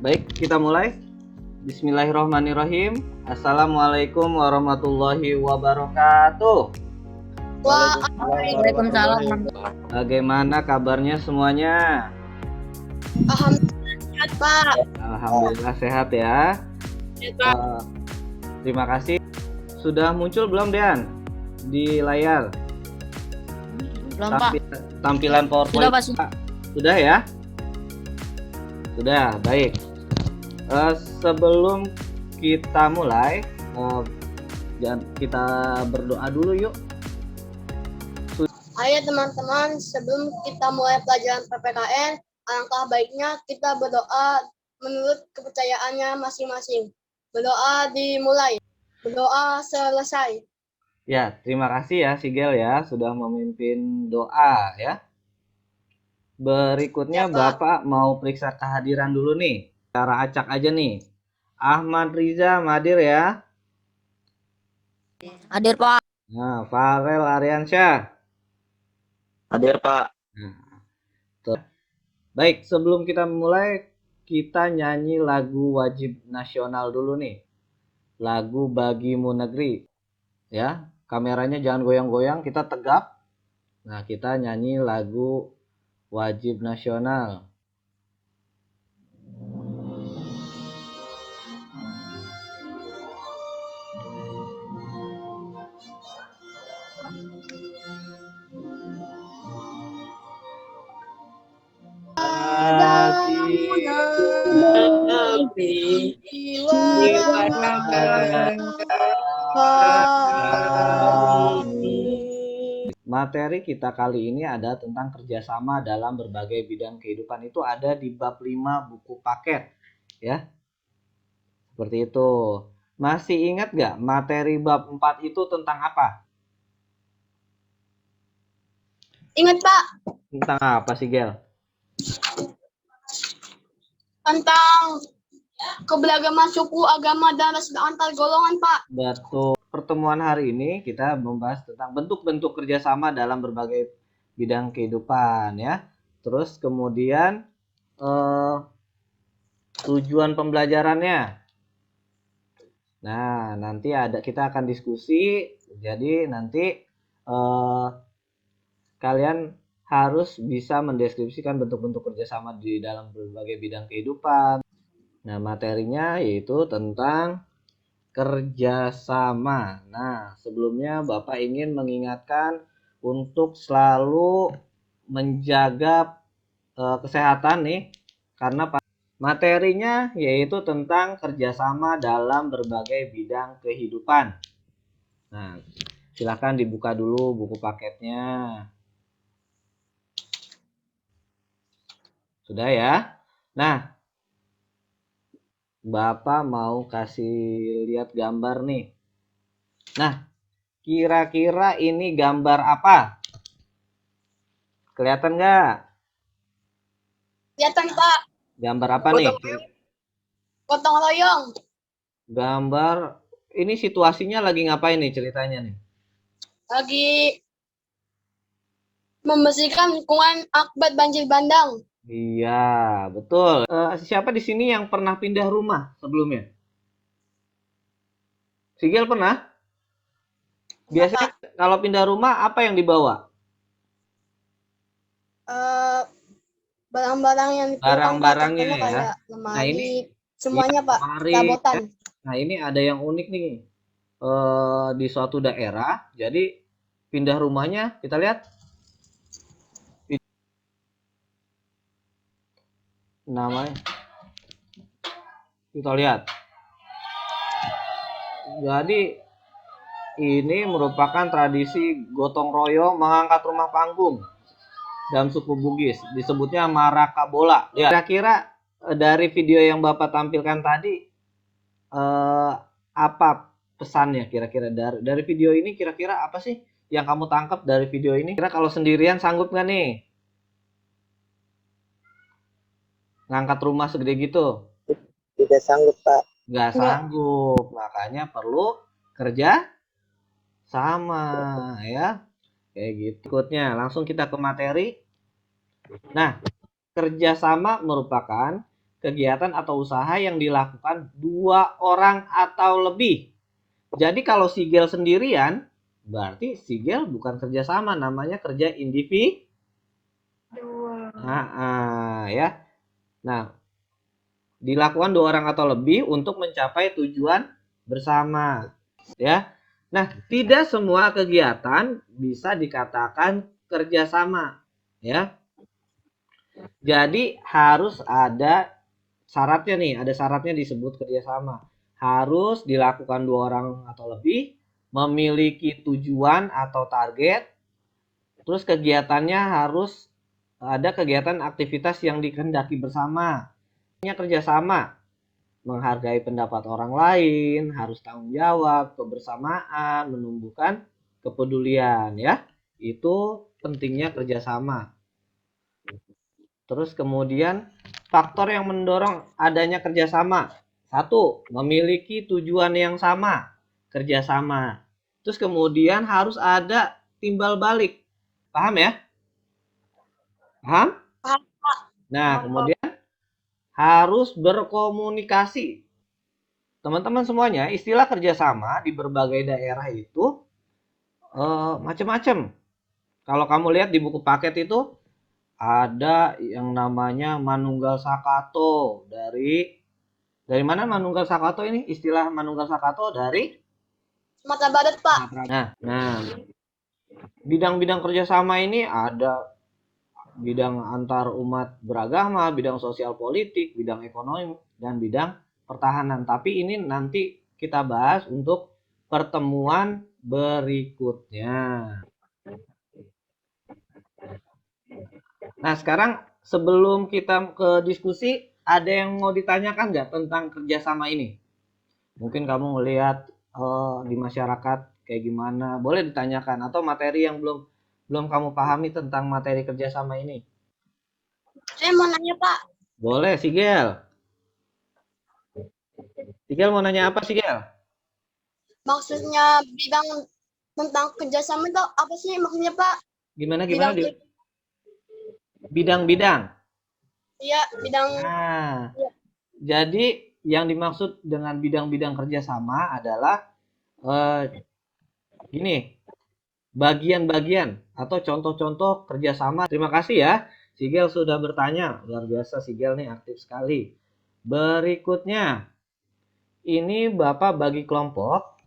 Baik, kita mulai. Bismillahirrahmanirrahim. Assalamualaikum warahmatullahi wabarakatuh. Waalaikumsalam. Bagaimana kabarnya semuanya? Alhamdulillah, Pak. Alhamdulillah sehat ya. Terima kasih. Sudah muncul belum, Dean? Di layar Belum, Pak. tampilan PowerPoint. Sudah, Pak. Sudah ya? Sudah, baik. Sebelum kita mulai, dan kita berdoa dulu yuk. Ayo teman-teman, sebelum kita mulai pelajaran PPKN, alangkah baiknya kita berdoa menurut kepercayaannya masing-masing. Berdoa dimulai, berdoa selesai. Ya, terima kasih ya Sigel ya sudah memimpin doa ya. Berikutnya Ya, Pak. Bapak mau periksa kehadiran dulu nih. Cara acak aja nih. Ahmad Riza hadir ya. Hadir, Pak. Nah, Farel Aryansyah. Hadir, Pak. Baik, sebelum kita mulai, kita nyanyi lagu wajib nasional dulu nih. Lagu Bagimu Negeri. Ya, kameranya jangan goyang-goyang, kita tegap. Nah, kita nyanyi lagu wajib nasional. Materi kita kali ini ada tentang kerjasama dalam berbagai bidang kehidupan. Itu ada di bab 5 buku paket ya. Seperti itu. Masih ingat gak materi bab 4 itu tentang apa? Ingat, Pak. Tentang apa sih, Gel? Tentang keberagaman suku, agama, dan ras antar golongan, Pak. Betul. Pertemuan hari ini kita membahas tentang bentuk-bentuk kerjasama dalam berbagai bidang kehidupan ya. Terus kemudian tujuan pembelajarannya. Nah, nanti kita akan diskusi. Jadi nanti kalian harus bisa mendeskripsikan bentuk-bentuk kerjasama di dalam berbagai bidang kehidupan. Nah, materinya yaitu tentang kerjasama. Nah, sebelumnya Bapak ingin mengingatkan untuk selalu menjaga kesehatan nih, karena materinya yaitu tentang kerjasama dalam berbagai bidang kehidupan. Nah, silahkan dibuka dulu buku paketnya. Sudah ya? Nah, Bapak mau kasih lihat gambar nih. Nah, kira-kira ini gambar apa? Kelihatan nggak? Kelihatan, Pak. Gambar apa nih? Gotong royong. Gambar, ini situasinya lagi ngapain nih ceritanya nih? Lagi membersihkan lingkungan akibat banjir bandang. Iya, betul. Siapa di sini yang pernah pindah rumah sebelumnya? Sigel pernah? Biasanya kalau pindah rumah apa yang dibawa? Barang-barang yang Barang-barangnya ya. kayak lemari, Nah, ini semuanya, ya, Pak. lemari, Perabotan. ya. Nah, ini ada yang unik nih. Di suatu daerah, jadi pindah rumahnya, kita lihat. Namanya. Kita lihat. Jadi ini merupakan tradisi gotong royong mengangkat rumah panggung dalam suku Bugis, disebutnya marakabola. Ya. Kira-kira dari video yang Bapak tampilkan tadi apa pesannya kira-kira dari video ini, kira-kira apa sih yang kamu tangkap dari video ini? Kira kalau sendirian sanggup nggak nih ngangkat rumah segede gitu? Tidak sanggup, Pak. Nggak sanggup, makanya perlu kerja sama ya, kayak gitu. Berikutnya langsung kita ke materi. Nah, kerjasama merupakan kegiatan atau usaha yang dilakukan 2 orang atau lebih. Jadi kalau Sigel sendirian, berarti Sigel bukan kerjasama, namanya kerja individu. Ya. Nah, dilakukan 2 orang atau lebih untuk mencapai tujuan bersama. Ya. Nah, tidak semua kegiatan bisa dikatakan kerjasama. Ya. Jadi harus ada syaratnya nih, ada syaratnya disebut kerjasama. Harus dilakukan 2 orang atau lebih, memiliki tujuan atau target, terus kegiatannya harus ada kegiatan aktivitas yang dikehendaki bersama. Kerjasama, menghargai pendapat orang lain, harus tanggung jawab, kebersamaan, menumbuhkan kepedulian ya. Itu pentingnya kerjasama. Terus kemudian faktor yang mendorong adanya kerjasama. 1. Memiliki tujuan yang sama, kerjasama. Terus kemudian harus ada timbal balik. Paham ya? Paham? Paham, Pak. Nah, kemudian harus berkomunikasi. Teman-teman semuanya, istilah kerjasama di berbagai daerah itu macam-macam. Kalau kamu lihat di buku paket itu, ada yang namanya Manunggal Sakato. Dari mana Manunggal Sakato ini? Istilah Manunggal Sakato dari Sumatera Barat, Pak. Nah, bidang-bidang kerjasama ini ada bidang antar umat beragama, bidang sosial politik, bidang ekonomi, dan bidang pertahanan. Tapi ini nanti kita bahas untuk pertemuan berikutnya. Nah, sekarang sebelum kita ke diskusi, ada yang mau ditanyakan nggak tentang kerjasama ini? Mungkin kamu ngelihat di masyarakat kayak gimana, boleh ditanyakan. Atau materi yang belum kamu pahami tentang materi kerjasama ini. Saya mau nanya, Pak. Boleh, Sigel. Sigel mau nanya apa, Sigel? Maksudnya bidang tentang kerjasama itu apa sih maksudnya, Pak? Gimana? Bidang- Bidang-bidang. Iya, bidang. Nah, Iya. jadi yang dimaksud dengan bidang-bidang kerjasama adalah gini, bagian-bagian atau contoh-contoh kerjasama. Terima kasih ya, Sigel sudah bertanya. Luar biasa, Sigel nih aktif sekali. Berikutnya, ini Bapak bagi kelompok.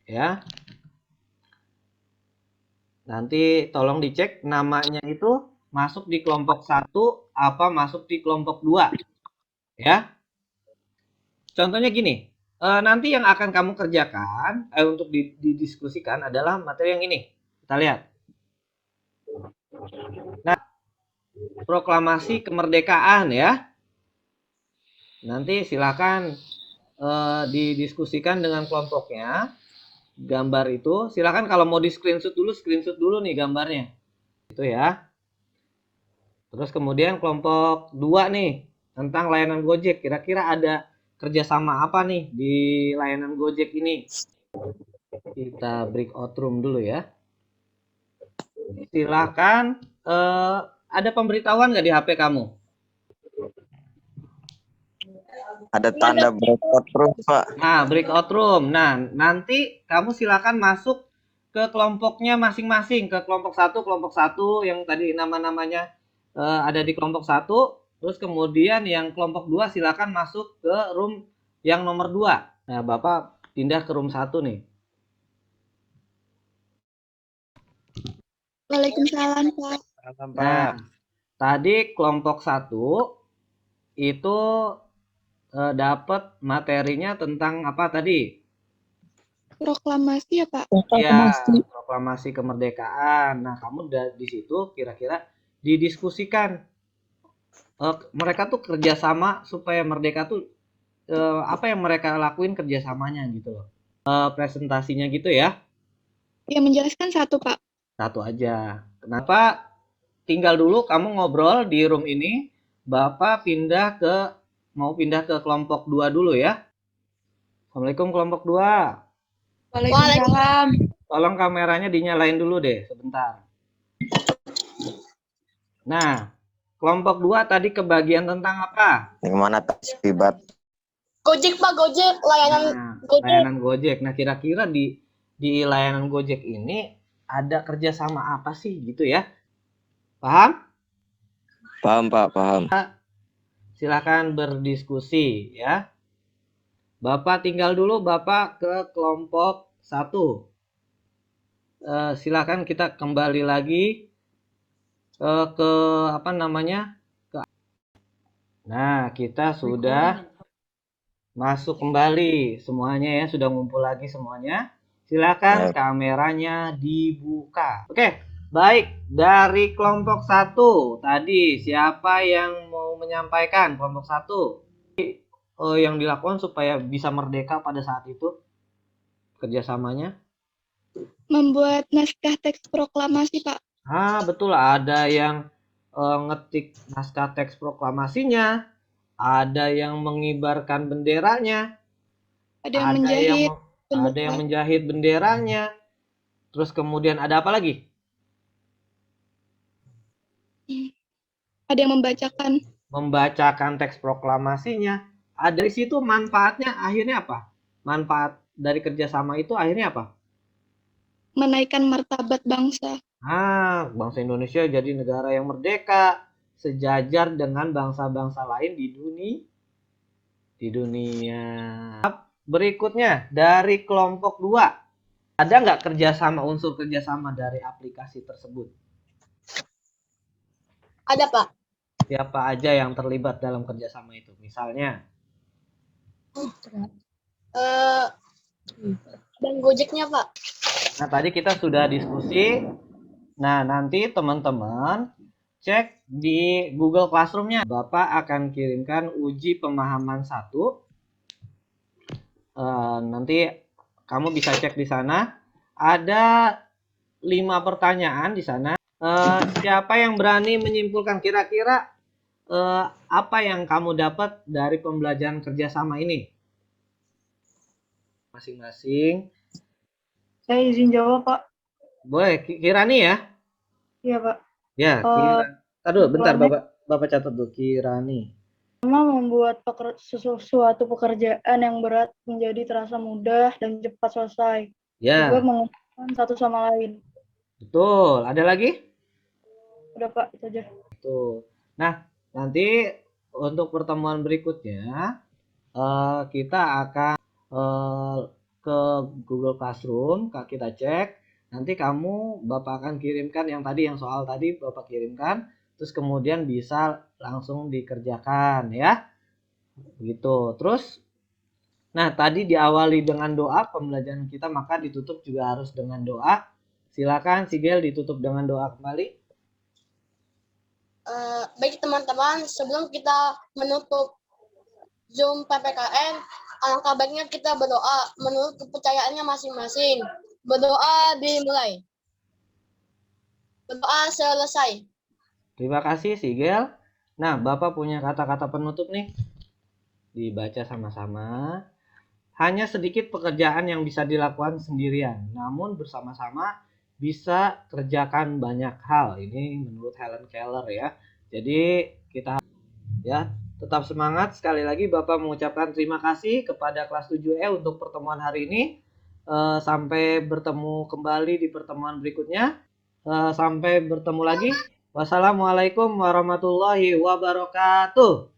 Ya. Nanti tolong dicek namanya itu masuk di kelompok 1 apa masuk di kelompok 2. Ya. Contohnya gini, nanti yang akan kamu kerjakan untuk didiskusikan adalah materi yang ini. Kita lihat. Nah, proklamasi kemerdekaan ya. Nanti silakan didiskusikan dengan kelompoknya. Gambar itu silakan kalau mau di screenshot dulu nih gambarnya. Itu ya. Terus kemudian kelompok 2 nih tentang layanan Gojek. Kira-kira ada kerjasama apa nih di layanan Gojek ini? Kita breakout room dulu ya. Silakan, ada pemberitahuan nggak di HP kamu? Ada tanda breakout room, Pak. Nah, breakout room. Nah, nanti kamu silakan masuk ke kelompoknya masing-masing, ke kelompok 1 yang tadi nama-namanya ada di kelompok 1, terus kemudian yang kelompok 2 silakan masuk ke room yang nomor 2. Nah, Bapak pindah ke room 1 nih. Waalaikumsalam, Pak. Nah, tadi kelompok 1 itu dapat materinya tentang apa tadi? Proklamasi ya, Pak? Ya, proklamasi kemerdekaan. Nah, kamu di situ kira-kira didiskusikan. Mereka tuh kerjasama supaya merdeka tuh apa yang mereka lakuin kerjasamanya gitu loh. Presentasinya gitu ya. Yang menjelaskan satu, Pak. Satu aja. Kenapa? Tinggal dulu kamu ngobrol di room ini. Bapak mau pindah ke kelompok 2 dulu ya. Assalamualaikum kelompok 2. Waalaikumsalam. Tolong kameranya dinyalain dulu deh sebentar. Nah, Kelompok 2 tadi kebagian tentang apa? Yang mana terlibat? Gojek Pak, Gojek, layanan Nah, Gojek. layanan Gojek. Nah, kira-kira di layanan Gojek ini ada kerjasama apa sih gitu ya? Paham? Paham Pak, paham. Silakan berdiskusi ya. Bapak tinggal dulu, Bapak ke kelompok 1. Silakan kita kembali lagi ke apa namanya? Nah, kita sudah masuk kembali semuanya ya, sudah ngumpul lagi semuanya. Silakan kameranya dibuka. Oke, baik. Dari kelompok 1 tadi siapa yang mau menyampaikan? Kelompok 1 yang dilakukan supaya bisa merdeka pada saat itu kerjasamanya? Membuat naskah teks proklamasi, Pak. Betul, ada yang ngetik naskah teks proklamasinya, ada yang mengibarkan benderanya, Ada yang menjahit. ada yang menjahit benderanya. Terus kemudian ada apa lagi? Ada yang membacakan. Membacakan teks proklamasinya. Ada di situ manfaatnya akhirnya apa? Manfaat dari kerjasama itu akhirnya apa? Menaikkan martabat bangsa. Bangsa Indonesia jadi negara yang merdeka, sejajar dengan bangsa-bangsa lain di dunia. Berikutnya dari kelompok 2, ada nggak unsur kerjasama dari aplikasi tersebut? Ada Pak. Siapa aja yang terlibat dalam kerjasama itu? Misalnya? Dan Gojeknya Pak. Nah, tadi kita sudah diskusi. Nah, nanti teman-teman cek di Google Classroom-nya. Bapak akan kirimkan uji pemahaman 1. Nanti kamu bisa cek di sana. Ada 5 pertanyaan di sana. Siapa yang berani menyimpulkan kira-kira apa yang kamu dapat dari pembelajaran kerjasama ini? Masing-masing. Saya izin jawab, Pak. Boleh, Kirani ya? Iya, Pak. Ya, Aduh, bentar Bapak catat dulu, Kirani. Pertama, membuat sesuatu pekerjaan yang berat menjadi terasa mudah dan cepat selesai. Ya. Juga mengumpulkan satu sama lain. Betul. Ada lagi? Udah, Pak, itu aja. Betul. Nah, nanti untuk pertemuan berikutnya kita akan ke Google Classroom, kita cek. Nanti Bapak akan kirimkan yang soal tadi Bapak kirimkan, terus kemudian bisa langsung dikerjakan ya. Begitu. Terus nah, tadi diawali dengan doa pembelajaran kita, maka ditutup juga harus dengan doa. Silakan Sigel ditutup dengan doa kembali. Baik teman-teman, sebelum kita menutup Zoom PPKN, alangkah baiknya kita berdoa menurut kepercayaannya masing-masing. Berdoa dimulai. Berdoa selesai. Terima kasih Sigel. Nah, Bapak punya kata-kata penutup nih. Dibaca sama-sama. Hanya sedikit pekerjaan yang bisa dilakukan sendirian, namun bersama-sama bisa kerjakan banyak hal. Ini menurut Helen Keller ya. Jadi kita ya tetap semangat. Sekali lagi Bapak mengucapkan terima kasih kepada kelas 7E untuk pertemuan hari ini. Sampai bertemu kembali di pertemuan berikutnya. Sampai bertemu lagi. Wassalamualaikum warahmatullahi wabarakatuh.